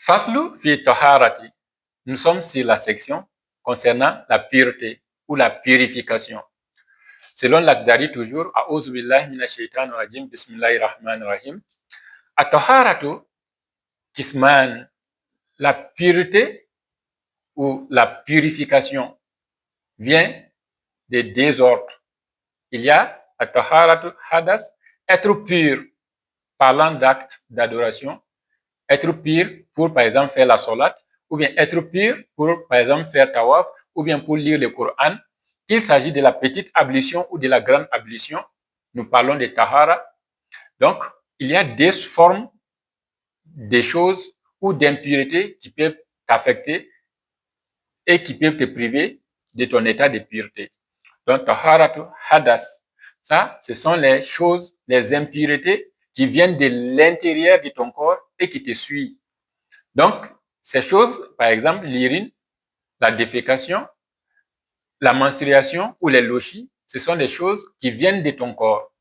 Faslu fi taharati. Nous sommes sur la section concernant la pureté ou la purification. Selon l'Akhdari toujours, A'udhu billahi minash shaitanir rajim, bismillahir rahmanir rahim. At-taharatu kisman, la pureté ou la purification vient des deux ordres. Il y a at-taharatu hadas, être pur, parlant d'actes d'adoration, être pur pour, par exemple, faire la salat, ou bien être pur pour, par exemple, faire tawaf, ou bien pour lire le Coran. Qu'il s'agit de la petite ablution ou de la grande ablution, nous parlons de tahara. Donc, il y a des formes, des choses ou d'impuretés qui peuvent t'affecter et qui peuvent te priver de ton état de pureté. Donc, taharatu hadas, ça, ce sont les choses, les impuretés qui viennent de l'intérieur de ton corps et qui te suivent. Donc, ces choses, par exemple, l'urine, la défécation, la menstruation ou les lochis, ce sont des choses qui viennent de ton corps.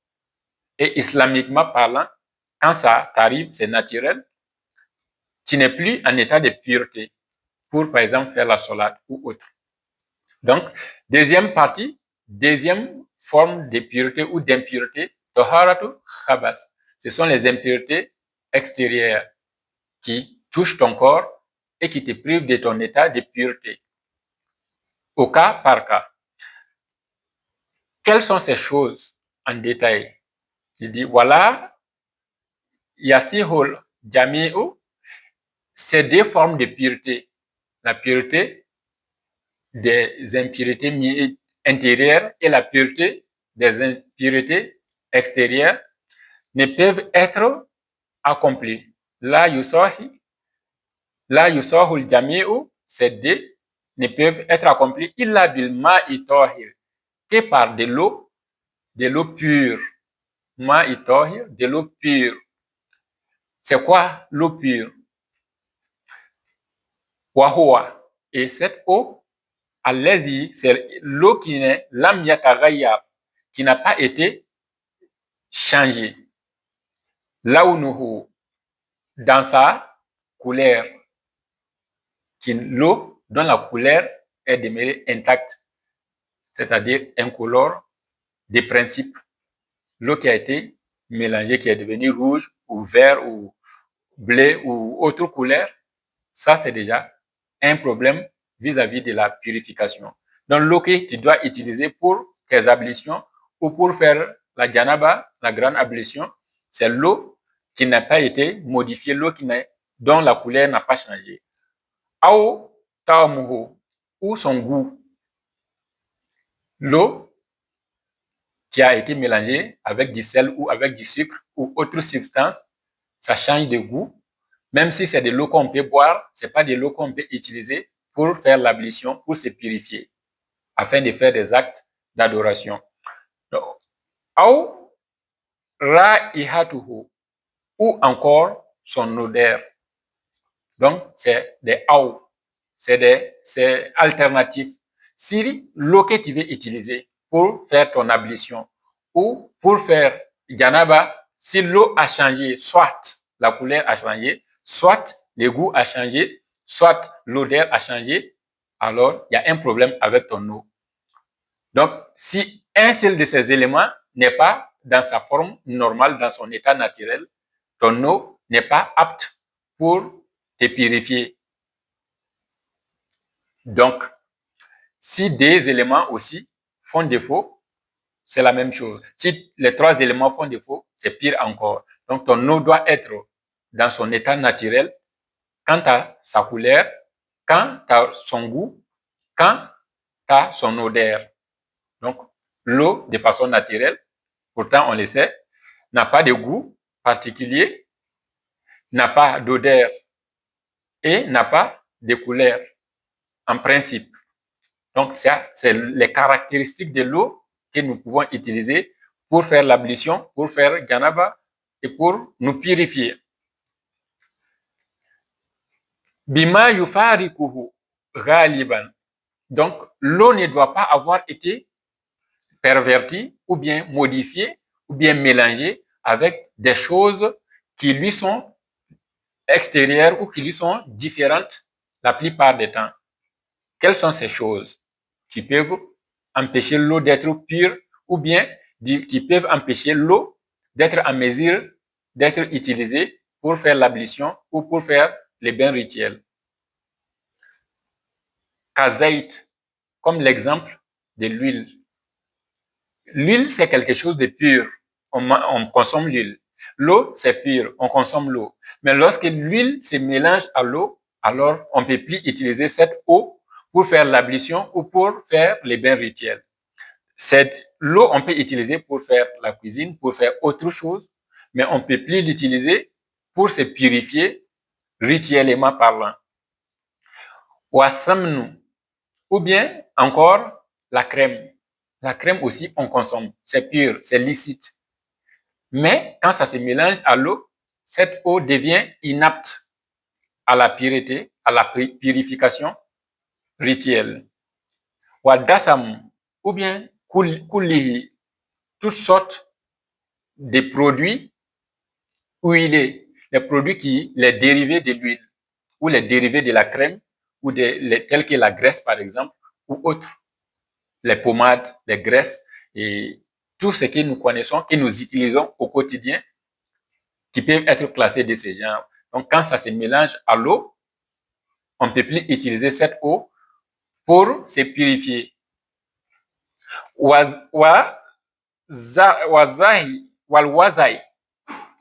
Et islamiquement parlant, quand ça t'arrive, c'est naturel, tu n'es plus en état de pureté pour, par exemple, faire la salade ou autre. Donc, deuxième partie, deuxième forme de pureté ou d'impureté, taharatu khabas. Ce sont les impuretés extérieures qui touchent ton corps et qui te privent de ton état de pureté. Au cas par cas. Quelles sont ces choses en détail? Il dit, voilà, yasihul jami'u, c'est deux formes de pureté. La pureté des impuretés intérieures et la pureté des impuretés extérieures ne peuvent être accomplies. La yusahul jami'u, ces deux ne peuvent être accomplies illa bil ma'i tahir, que par de l'eau pure. Ma'i tahir, de l'eau pure. C'est quoi l'eau pure? Wahua. Et cette eau, allazi, c'est l'eau qui n'est lam yataghayyar, qui n'a pas été changée. Launuhu, dans sa couleur, l'eau dont la couleur est demeurée intacte, c'est-à-dire incolore de principe. L'eau qui a été mélangée, qui est devenue rouge ou vert ou bleu ou autre couleur, ça c'est déjà un problème vis-à-vis de la purification. Donc l'eau que tu dois utiliser pour tes ablutions ou pour faire la janaba, la grande ablution, c'est l'eau qui n'a pas été modifiée, l'eau dont la couleur n'a pas changé. Ao ta'amuhu, ou son goût. L'eau qui a été mélangée avec du sel ou avec du sucre ou autre substance, ça change de goût. Même si c'est de l'eau qu'on peut boire, c'est pas de l'eau qu'on peut utiliser pour faire l'ablution, pour se purifier, afin de faire des actes d'adoration. Ou ra'ihatuhu, ou encore son odeur. Donc, c'est des ou, c'est alternatif. Si l'eau que tu veux utiliser pour faire ton ablution ou pour faire janaba, si l'eau a changé, soit la couleur a changé, soit le goût a changé, soit l'odeur a changé, alors il y a un problème avec ton eau. Donc, si un seul de ces éléments n'est pas dans sa forme normale, dans son état naturel, ton eau n'est pas apte pour te purifier. Donc, si des éléments aussi font défaut, c'est la même chose. Si les trois éléments font défaut, c'est pire encore. Donc, ton eau doit être dans son état naturel, quant à sa couleur, quant à son goût, quant à son odeur. Donc, l'eau, de façon naturelle, pourtant on le sait, n'a pas de goût particulier, n'a pas d'odeur et n'a pas de couleur, en principe. Donc, ça, c'est les caractéristiques de l'eau que nous pouvons utiliser pour faire l'ablution, pour faire janaba et pour nous purifier. Bima yufarikuhu ghaliban. Donc, l'eau ne doit pas avoir été pervertie ou bien modifiée ou bien mélangée avec des choses qui lui sont extérieures ou qui lui sont différentes la plupart des temps. Quelles sont ces choses qui peuvent empêcher l'eau d'être pure ou bien qui peuvent empêcher l'eau d'être en mesure d'être utilisée pour faire l'ablution ou pour faire les bains rituels? Kazait, comme l'exemple de l'huile. L'huile, c'est quelque chose de pur. On consomme l'huile. L'eau, c'est pur. On consomme l'eau. Mais lorsque l'huile se mélange à l'eau, alors on ne peut plus utiliser cette eau pour faire l'ablution ou pour faire les bains rituels. L'eau, on peut utiliser pour faire la cuisine, pour faire autre chose, mais on ne peut plus l'utiliser pour se purifier rituellement parlant. Wasamnu, ou bien encore la crème. La crème aussi, on consomme. C'est pur, c'est licite. Mais quand ça se mélange à l'eau, cette eau devient inapte à la pureté, à la purification rituelle. Wadasam, ou bien kulihi, toutes sortes de produits huilés, les dérivés de l'huile, ou les dérivés de la crème, ou tels que la graisse par exemple, ou autres, les pommades, les graisses, et tout ce que nous connaissons, que nous utilisons au quotidien, qui peuvent être classés de ces genres. Donc, quand ça se mélange à l'eau, on ne peut plus utiliser cette eau pour se purifier. Walwazai,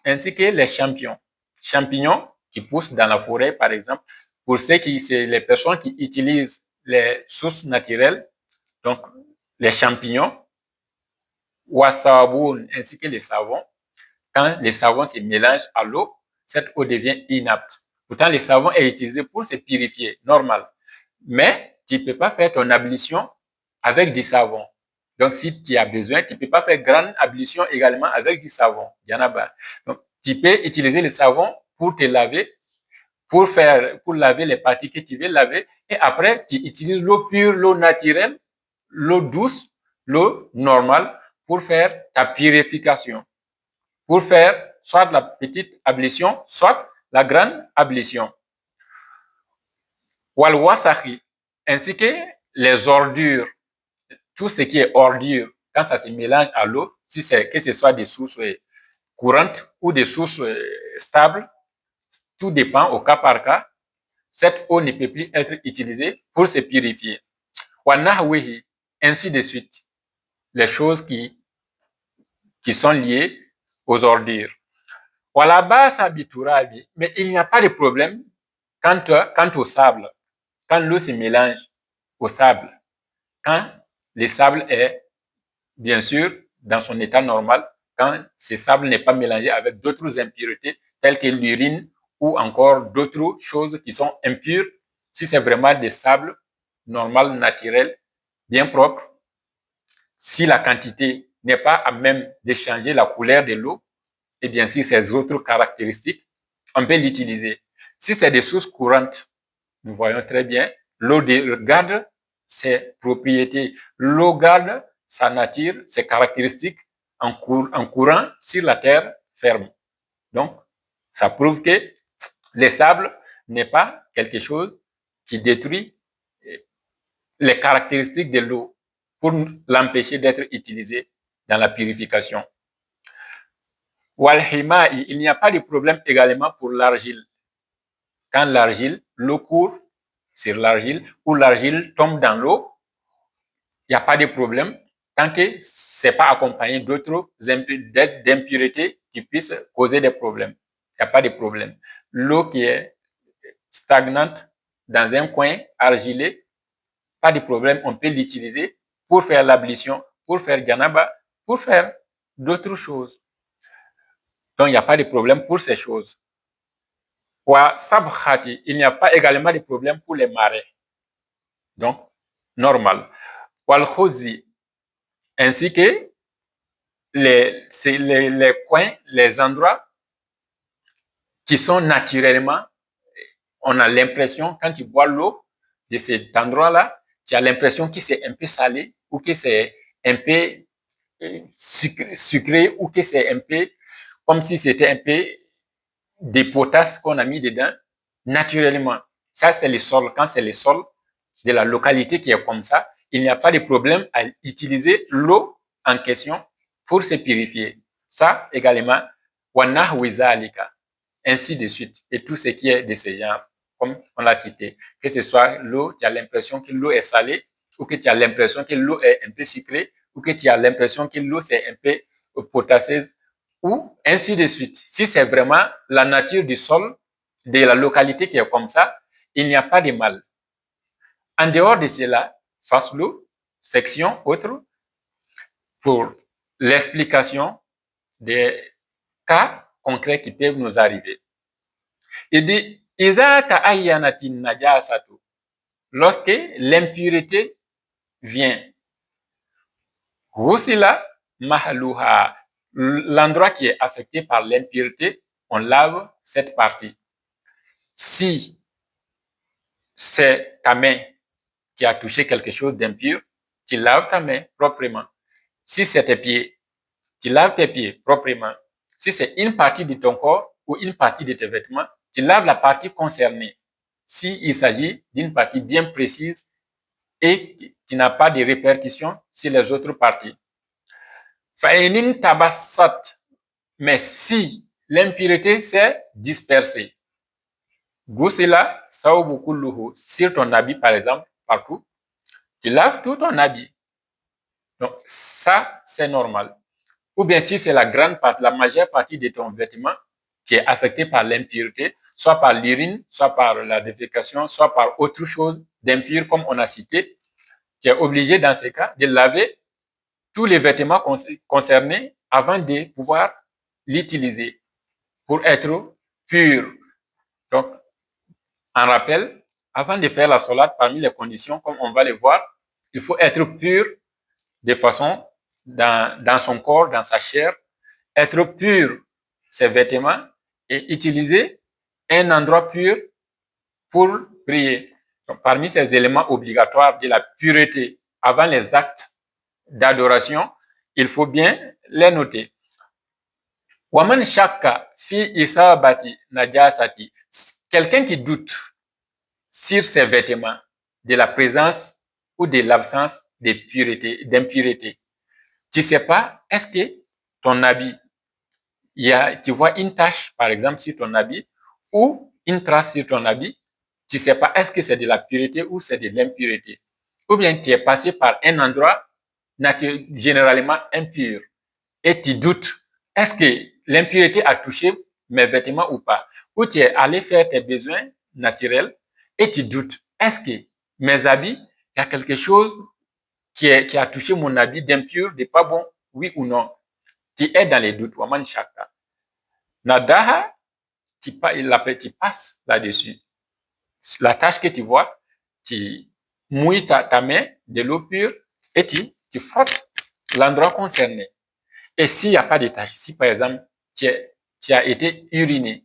ainsi que les champignons. Champignons qui poussent dans la forêt, par exemple, pour c'est les personnes qui utilisent les sources naturelles, donc les champignons, wasabun, ainsi que les savons. Quand les savons se mélangent à l'eau, cette eau devient inapte. Pourtant, le savon est utilisé pour se purifier, normal. Mais tu ne peux pas faire ton ablution avec du savon. Donc, si tu as besoin, tu ne peux pas faire grande ablution également avec du savon. Il y en a pas. Donc, tu peux utiliser le savon pour te laver, pour laver les parties que tu veux laver. Et après, tu utilises l'eau pure, l'eau naturelle, l'eau douce, l'eau normale pour faire ta purification. Pour faire soit la petite ablution, soit la grande ablution. Walwasahi, ainsi que les ordures, tout ce qui est ordure, quand ça se mélange à l'eau, que ce soit des sources courantes ou des sources stables, tout dépend au cas par cas. Cette eau ne peut plus être utilisée pour se purifier. Wanahwehi, ainsi de suite, les choses qui sont liées aux ordures. Mais il n'y a pas de problème quant au sable. Quand l'eau se mélange au sable, quand le sable est, bien sûr, dans son état normal, quand ce sable n'est pas mélangé avec d'autres impuretés telles que l'urine ou encore d'autres choses qui sont impures, si c'est vraiment des sables normal, naturel, bien propre, si la quantité n'est pas à même de changer la couleur de l'eau, et bien sûr ses autres caractéristiques, on peut l'utiliser. Si c'est des sources courantes, nous voyons très bien, l'eau garde ses propriétés, l'eau garde sa nature, ses caractéristiques en courant sur la terre ferme. Donc, ça prouve que le sable n'est pas quelque chose qui détruit les caractéristiques de l'eau pour l'empêcher d'être utilisée dans la purification. Walhima'i, il n'y a pas de problème également pour l'argile. Quand l'eau court sur l'argile ou l'argile tombe dans l'eau, il n'y a pas de problème tant que ce n'est pas accompagné d'autres d'impuretés qui puissent causer des problèmes. Il n'y a pas de problème. L'eau qui est stagnante dans un coin argilé, pas de problème, on peut l'utiliser pour faire l'ablution, pour faire ganaba, pour faire d'autres choses. Donc, il n'y a pas de problème pour ces choses. Il n'y a pas également de problème pour les marais. Donc, normal. Ainsi que les coins, les endroits qui sont naturellement, on a l'impression, quand tu bois l'eau de cet endroit-là, tu as l'impression que c'est un peu salé ou que c'est un peu sucré ou que c'est un peu comme si c'était un peu des potasses qu'on a mis dedans naturellement. Ça, c'est le sol. Quand c'est le sol de la localité qui est comme ça, il n'y a pas de problème à utiliser l'eau en question pour se purifier. Ça, également, wanahwizalika, ainsi de suite, et tout ce qui est de ce genre, comme on l'a cité. Que ce soit l'eau, tu as l'impression que l'eau est salée, ou que tu as l'impression que l'eau est un peu sucrée, ou que tu as l'impression que l'eau c'est un peu potasseuse, ou ainsi de suite. Si c'est vraiment la nature du sol, de la localité qui est comme ça, il n'y a pas de mal. En dehors de cela, faslu, section autre, pour l'explication des cas concrets qui peuvent nous arriver. Il dit, Iza ta'ayyanatin najasatu, lorsque l'impureté vient, Ghusila mahluha, l'endroit qui est affecté par l'impureté, on lave cette partie. Si c'est ta main qui a touché quelque chose d'impur, tu laves ta main proprement. Si c'est tes pieds, tu laves tes pieds proprement. Si c'est une partie de ton corps ou une partie de tes vêtements, tu laves la partie concernée. S'il s'agit d'une partie bien précise et qui n'a pas de répercussions sur les autres parties. Fa'inin tabassat, mais si l'impureté s'est dispersée, Gusila sawbu kulluhu, sur ton habit par exemple, partout, tu laves tout ton habit. Donc ça, c'est normal. Ou bien si c'est la grande partie, la majeure partie de ton vêtement qui est affectée par l'impureté, soit par l'urine, soit par la défécation, soit par autre chose d'impur, comme on a cité, tu es obligé dans ces cas de laver tous les vêtements concernés avant de pouvoir l'utiliser pour être pur. Donc, en rappel, avant de faire la salade, parmi les conditions, comme on va les voir, il faut être pur de façon dans son corps, dans sa chair, être pur ses vêtements et utiliser un endroit pur pour prier. Donc, parmi ces éléments obligatoires de la pureté avant les actes d'adoration, il faut bien les noter. Waman shakka fi isabati najasati, quelqu'un qui doute sur ses vêtements de la présence ou de l'absence de pureté, d'impureté. Tu sais pas, est-ce que ton habit, tu vois une tache, par exemple, sur ton habit, ou une trace sur ton habit, tu sais pas, est-ce que c'est de la pureté ou c'est de l'impureté. Ou bien tu es passé par un endroit généralement impur et tu doutes, est-ce que l'impureté a touché mes vêtements ou pas? Ou tu es allé faire tes besoins naturels et tu doutes, est-ce que mes habits, il y a quelque chose qui a touché mon habit d'impur, de pas bon, oui ou non? Tu es dans les doutes. Waman shaka. Nadaha, tu passes là-dessus. La tâche que tu vois, tu mouilles ta main de l'eau pure et tu frottes l'endroit concerné. Et s'il n'y a pas de tâche, si par exemple tu as été uriné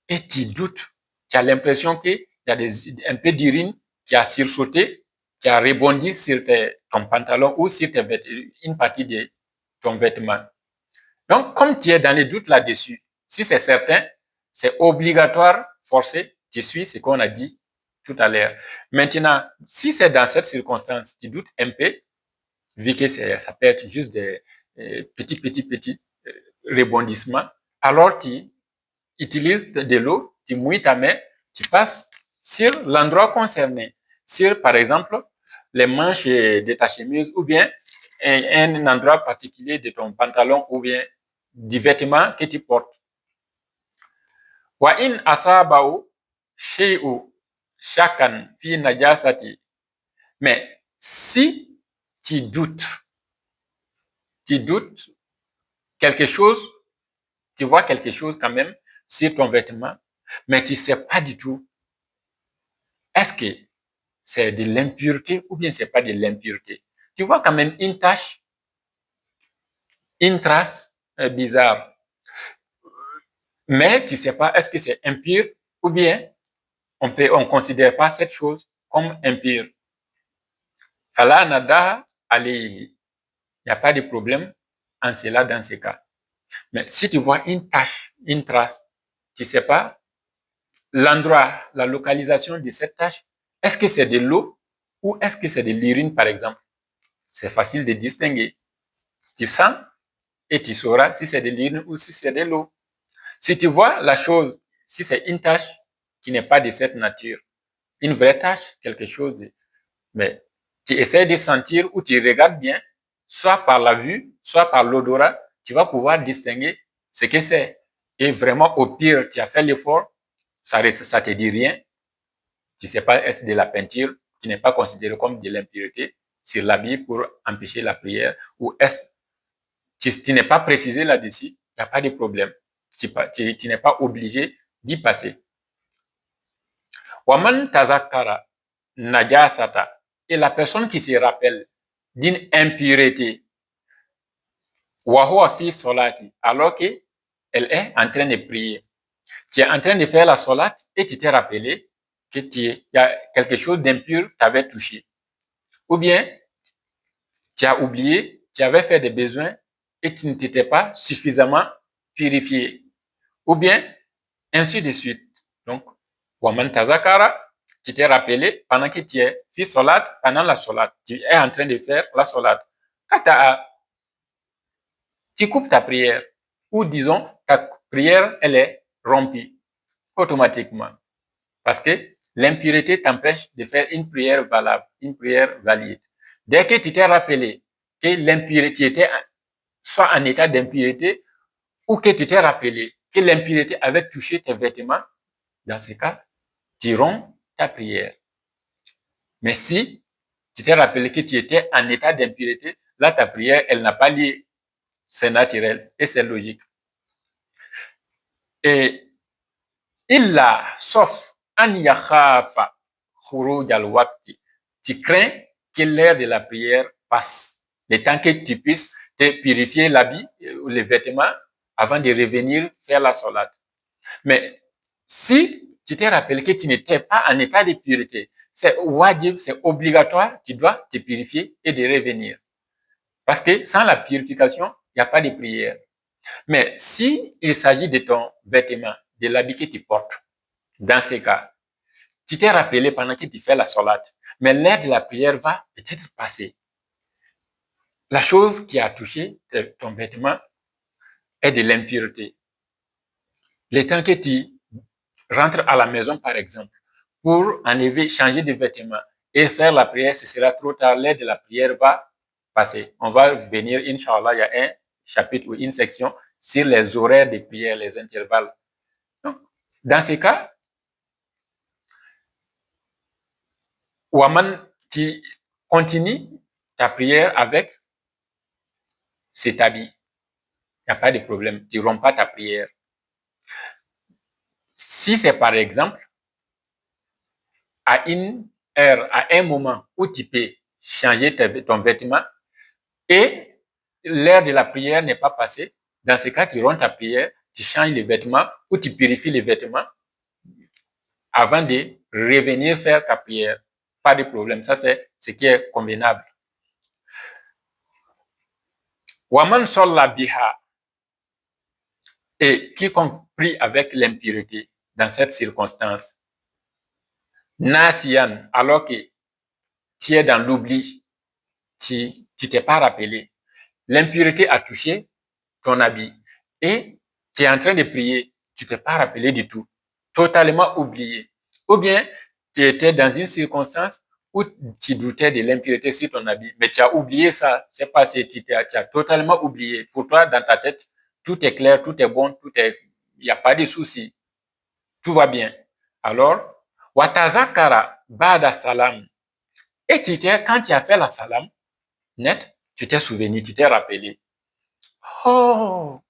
et tu doutes, tu as l'impression qu'il y a un peu d'urine qui a sursauté, qui a rebondi sur ton pantalon ou sur une partie de ton vêtement. Donc, comme tu es dans les doutes là-dessus, si c'est certain, c'est obligatoire, forcé, tu suis ce qu'on a dit tout à l'heure. Maintenant, si c'est dans cette circonstance, tu doutes un peu, vu que ça peut être juste des petits rebondissements, alors tu utilises de l'eau, tu mouilles ta main, tu passes sur l'endroit concerné, sur, par exemple, les manches de ta chemise ou bien un endroit particulier de ton pantalon ou bien du vêtement que tu portes. Wa in asabau shay'u shakan fi najasati. Mais si tu doutes quelque chose, tu vois quelque chose quand même sur ton vêtement, mais tu ne sais pas du tout, est-ce que c'est de l'impureté ou bien c'est pas de l'impureté. Tu vois quand même une tache, une trace bizarre, mais tu ne sais pas est-ce que c'est impur ou bien on considère pas cette chose comme impure. Fala nada alayhi. Il n'y a pas de problème en cela dans ce cas. Mais si tu vois une tache, une trace, tu ne sais pas l'endroit, la localisation de cette tache. Est-ce que c'est de l'eau ou est-ce que c'est de l'urine, par exemple? C'est facile de distinguer. Tu sens et tu sauras si c'est de l'urine ou si c'est de l'eau. Si tu vois la chose, si c'est une tache qui n'est pas de cette nature, une vraie tache, quelque chose, mais tu essaies de sentir ou tu regardes bien, soit par la vue, soit par l'odorat, tu vas pouvoir distinguer ce que c'est. Et vraiment, au pire, tu as fait l'effort, ça ne te dit rien. Tu ne sais pas, est-ce de la peinture qui n'est pas considérée comme de l'impureté sur l'habit pour empêcher la prière, ou est-ce tu n'es pas précisé là-dessus, il n'y a pas de problème. Tu n'es pas obligé d'y passer. Waman tazakara najasata. Et la personne qui se rappelle d'une impureté, wahuwa fi solati, alors qu'elle est en train de prier. Tu es en train de faire la solat et tu t'es rappelé que il y a quelque chose d'impur t'avait touché. Ou bien, tu as oublié, tu avais fait des besoins et tu ne t'étais pas suffisamment purifié. Ou bien, ainsi de suite. Donc, waman tazakara, tu t'es rappelé pendant que tu es fi solat, pendant la solat, tu es en train de faire la solat. Tu coupes ta prière, ou disons, ta prière, elle est rompue automatiquement. Parce que l'impureté t'empêche de faire une prière valable, une prière valide. Dès que tu t'es rappelé que l'impureté était soit en état d'impureté, ou que tu t'es rappelé que l'impureté avait touché tes vêtements, dans ce cas, tu romps ta prière. Mais si tu t'es rappelé que tu étais en état d'impureté, là, ta prière, elle n'a pas lieu. C'est naturel et c'est logique. Et illa, sauf an yakhafa khuruj al waqti, tu crains que l'heure de la prière passe, le temps que tu puisses te purifier l'habit ou les vêtements avant de revenir faire la salat. Mais si tu t'es rappelé que tu n'étais pas en état de pureté, c'est wajib, c'est obligatoire, tu dois te purifier et de revenir. Parce que sans la purification, il n'y a pas de prière. Mais si il s'agit de ton vêtement, de l'habit que tu portes, dans ces cas, tu t'es rappelé pendant que tu fais la salate, mais l'heure de la prière va peut-être passer. La chose qui a touché ton vêtement est de l'impureté. Le temps que tu rentres à la maison, par exemple, pour enlever, changer de vêtements et faire la prière, ce sera trop tard. L'heure de la prière va passer. On va venir, Inch'Allah, il y a un chapitre ou une section sur les horaires de prière, les intervalles. Donc, dans ces cas, Waman, tu continues ta prière avec cet habit. Il n'y a pas de problème. Tu ne romps pas ta prière. Si c'est par exemple à une heure, à un moment où tu peux changer ton vêtement et l'heure de la prière n'est pas passée, dans ce cas, tu rompes ta prière, tu changes les vêtements ou tu purifies les vêtements avant de revenir faire ta prière. Pas de problème. Ça, c'est ce qui est convenable. Waman solla biha, et quiconque prie avec l'impureté dans cette circonstance, nasiyan, alors que tu es dans l'oubli, tu t'es pas rappelé, l'impureté a touché ton habit et tu es en train de prier, tu t'es pas rappelé du tout, totalement oublié. Ou bien tu étais dans une circonstance où tu doutais de l'impureté sur ton habit, mais tu as oublié ça, c'est passé, tu as totalement oublié. Pour toi, dans ta tête, tout est clair, tout est bon, il n'y a pas de souci, tout va bien. Alors, watazakara bada salam. Et quand tu as fait la salam, net, tu t'es souvenu, tu t'es rappelé. Oh,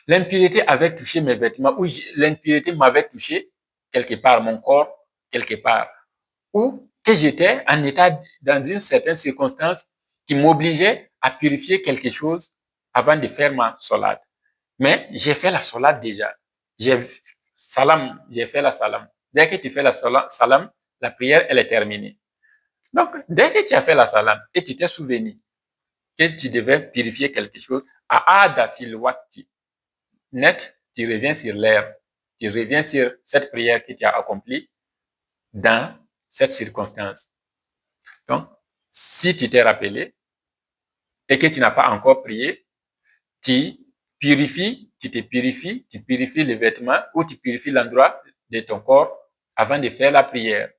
l'impureté avait touché mes vêtements, ou l'impureté m'avait touché quelque part, mon corps, quelque part. Ou que j'étais en état, dans une certaine circonstance, qui m'obligeait à purifier quelque chose avant de faire ma salade. Mais j'ai fait la salade déjà. J'ai fait la salam. Dès que tu fais la salam, la prière, elle est terminée. Donc, dès que tu as fait la salam et tu t'es souvenu que tu devais purifier quelque chose, à ada fil waqti, net, tu reviens sur l'air. tu reviens sur cette prière que tu as accomplie dans cette circonstance. Donc, si tu t'es rappelé et que tu n'as pas encore prié, tu te purifies, tu purifies les vêtements ou tu purifies l'endroit de ton corps avant de faire la prière.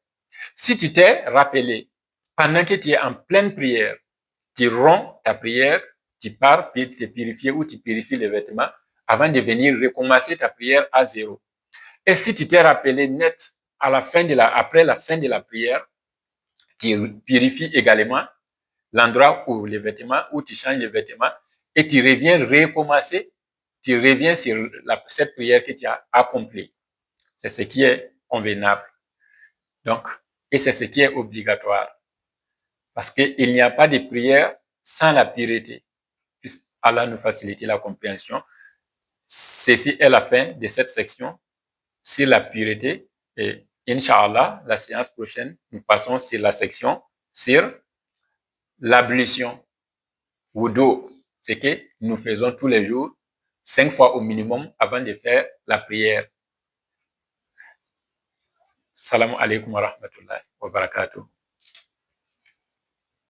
Si tu t'es rappelé pendant que tu es en pleine prière, tu romps ta prière, tu pars puis te purifier ou tu purifies les vêtements avant de venir recommencer ta prière à zéro. Et si tu t'es rappelé net après la fin de la prière, tu purifies également l'endroit où les vêtements, où tu changes les vêtements et tu reviens recommencer, tu reviens sur cette prière que tu as accomplie. C'est ce qui est convenable. Donc, et c'est ce qui est obligatoire. Parce qu'il n'y a pas de prière sans la pureté. Puisque Allah nous facilite la compréhension. Ceci est la fin de cette section sur la pureté. Et Inch'Allah, la séance prochaine, nous passons sur la section sur l'ablution. Wudu, c'est que nous faisons tous les jours 5 fois au minimum avant de faire la prière. Salam alaikum wa rahmatullahi wa barakatuh.